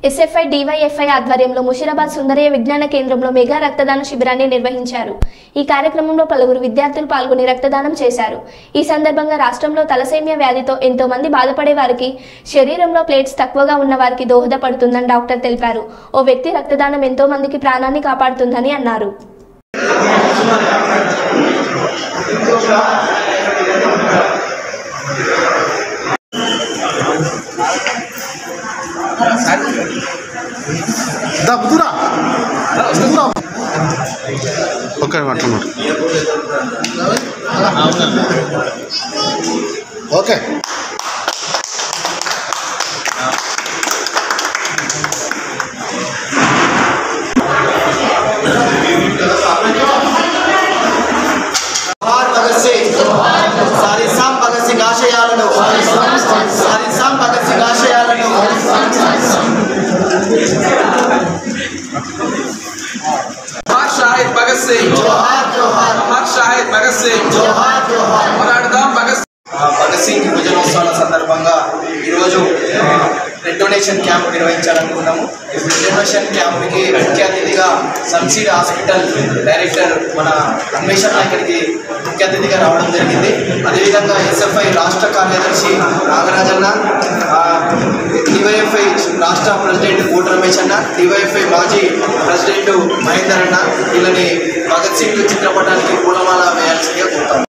SFI DYFI ఆధ్వర్యంలో ముషీరాబాద్ సుందరయ్య విజ్ఞాన కేంద్రంలో మెగా రక్తదాన శిబిరాన్ని నిర్వహించారు. ఈ కార్యక్రమంలో పలువురు విద్యార్థులు పాల్గొని రక్తదానం చేశారు. ఈ సందర్భంగా రాష్ట్రంలో తలసేమియా వ్యాధితో ఎంతో మంది బాధపడే వారికి, శరీరంలో ప్లేట్స్ తక్కువగా ఉన్న వారికి దోహదపడుతుందని డాక్టర్ తెలిపారు. ఓ వ్యక్తి రక్తదానం ఎంతో మందికి ప్రాణాన్ని కాపాడుతుందని అన్నారు. ఓకే शहीद भगत सिंह जोहार जोहार, अमर शहीद भगत सिंह जोहार जोहार, मराठा भगत सिंह భుజనోత్సవాల సందర్భంగా ఈరోజు బ్లడ్ డొనేషన్ క్యాంప్ నిర్వహించాలనుకున్నాము. ఈ బ్లడ్ డొనేషన్ క్యాంప్కి ముఖ్య అతిథిగా సన్సీడ్ హాస్పిటల్ డైరెక్టర్ మన అన్వేషణ ఇక్కడికి ముఖ్య అతిథిగా రావడం జరిగింది. అదేవిధంగా ఎస్ఎఫ్ఐ రాష్ట్ర కార్యదర్శి నాగరాజన్న, డివైఎఫ్ఐ రాష్ట్ర ప్రెసిడెంట్ కోట రమేష్ అన్న, డివైఎఫ్ఐ మాజీ ప్రెసిడెంట్ మహేందర్ అన్న, వీళ్ళని భగత్ సింగ్ చిత్రపటానికి పూలమాల వేయాల్సిందిగా కోరుతాం.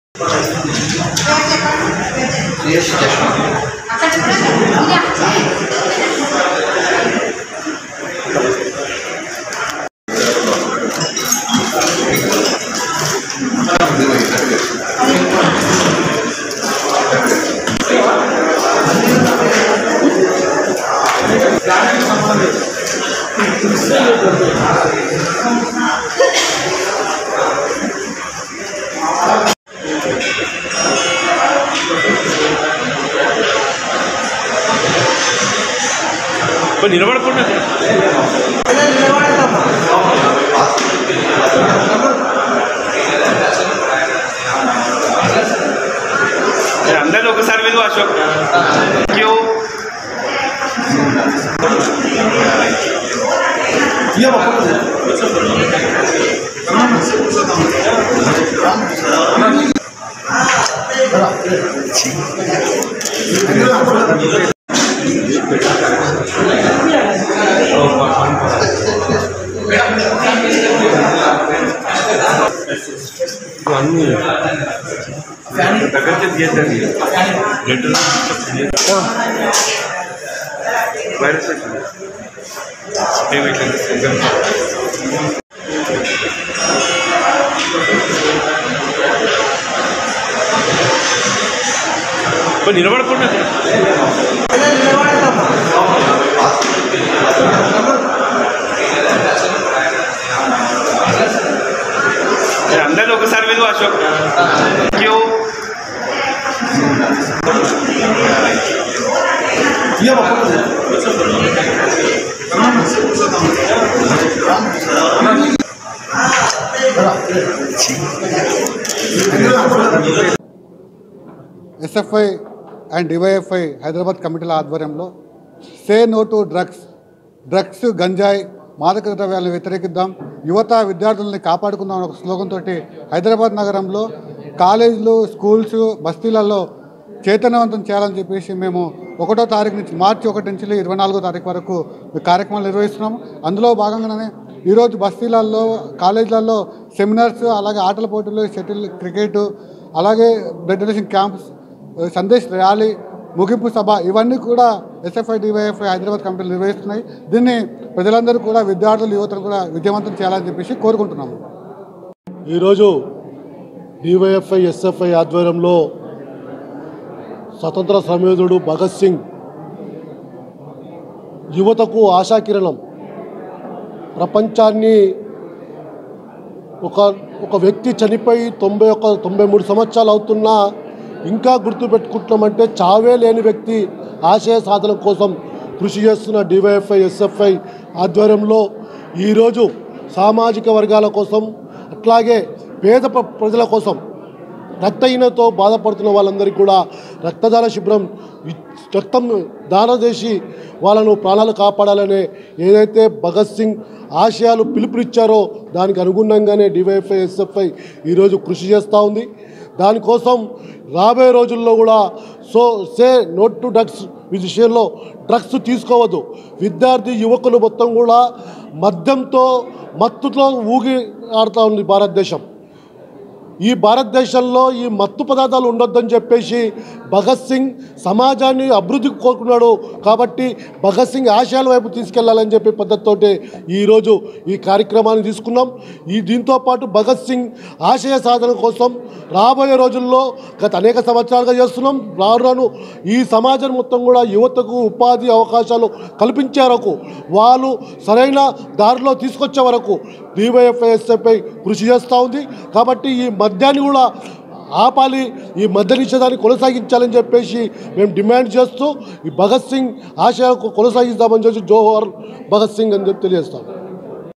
నిలబడకుండా అందరూ ఒకసారి విలువ అశోక్ దగ్గర చేయండి వైరస్ నిలబడకుండా అందరూ ఒకసారి విలువ Ashok SFI and DYFI Hyderabad కమిటీల ఆధ్వర్యంలో సే నో టు డ్రగ్స్ గంజాయి మాదక ద్రవ్యాలను వ్యతిరేకిద్దాం, యువత విద్యార్థులని కాపాడుకుందాం అనే ఒక స్లోగన్ తోటి హైదరాబాద్ నగరంలో కాలేజీలు, స్కూల్స్, బస్తీలలో చైతన్యవంతం చేయాలని చెప్పేసి మేము 1వ తారీఖు నుంచి మార్చి 1 నుంచి 24వ తారీఖు వరకు కార్యక్రమాలు నిర్వహిస్తున్నాము. అందులో భాగంగానే ఈరోజు బస్తీలలో, కాలేజీలలో సెమినార్స్, అలాగే ఆటల పోటీలు, షటిల్, క్రికెట్, అలాగే blood donation camps, Sandesh rally, ముగింపు సభ ఇవన్నీ కూడా ఎస్ఎఫ్ఐ డివైఎఫ్ఐ హైదరాబాద్ కమిటీలు నిర్వహిస్తున్నాయి. దీన్ని ప్రజలందరూ కూడా, విద్యార్థులు, యువతను కూడా విజయవంతం చేయాలని చెప్పేసి కోరుకుంటున్నాము. ఈరోజు డివైఎఫ్ఐ ఎస్ఎఫ్ఐ ఆధ్వర్యంలో స్వతంత్ర సమరయోధుడు భగత్ సింగ్ యువతకు ఆశాకిరణం, ప్రపంచాన్ని ఒక వ్యక్తి చనిపోయి 93 సంవత్సరాలు అవుతున్నా ఇంకా గుర్తుపెట్టుకుంటున్నామంటే చావే లేని వ్యక్తి ఆశయ సాధన కోసం కృషి చేస్తున్న డివైఎఫ్ఐ ఎస్ఎఫ్ఐ ఆధ్వర్యంలో ఈరోజు సామాజిక వర్గాల కోసం, అట్లాగే పేద ప్రజల కోసం రక్తహీనతో బాధపడుతున్న వాళ్ళందరికీ కూడా రక్తదాన శిబిరం రక్తం దానం చేసి వాళ్ళను ప్రాణాలు కాపాడాలనే ఏదైతే భగత్ సింగ్ ఆశయాలు పిలుపునిచ్చారో దానికి అనుగుణంగానే డివైఎఫ్ఐ ఎస్ఎఫ్ఐ ఈరోజు కృషి చేస్తూ ఉంది. దానికోసం రాబోయే రోజుల్లో కూడా సే నోట్ టు డ్రగ్స్ విషయంలో డ్రగ్స్ తీసుకోవద్దు. విద్యార్థి యువకులు మొత్తం కూడా మద్యంతో మత్తుతో ఊగి ఆడుతూ ఉంది భారతదేశం. ఈ భారతదేశంలో ఈ మత్తు పదార్థాలు ఉండొద్దని చెప్పేసి భగత్ సింగ్ సమాజాన్ని అభివృద్ధికి కోరుకున్నాడు. కాబట్టి భగత్ సింగ్ ఆశయాల వైపు తీసుకెళ్లాలని చెప్పే పద్ధతితోటే ఈరోజు ఈ కార్యక్రమాన్ని తీసుకున్నాం. దీంతో పాటు భగత్ సింగ్ ఆశయ సాధన కోసం రాబోయే రోజుల్లో గత అనేక సంవత్సరాలుగా చేస్తున్నాం. రాను ఈ సమాజం మొత్తం కూడా యువతకు ఉపాధి అవకాశాలు కల్పించే వరకు, వాళ్ళు సరైన దారిలో తీసుకొచ్చే వరకు డివైఎఫ్ఐ కృషి చేస్తూ ఉంది. కాబట్టి ఈ మద్యాన్ని కూడా ఆపాలి, ఈ మద్య నిషేధాన్ని కొనసాగించాలని చెప్పేసి మేము డిమాండ్ చేస్తూ ఈ భగత్ సింగ్ ఆశయాలకు కొనసాగిస్తామని చెప్పి జోహార్ భగత్ సింగ్ అని చెప్పి తెలియజేస్తాం.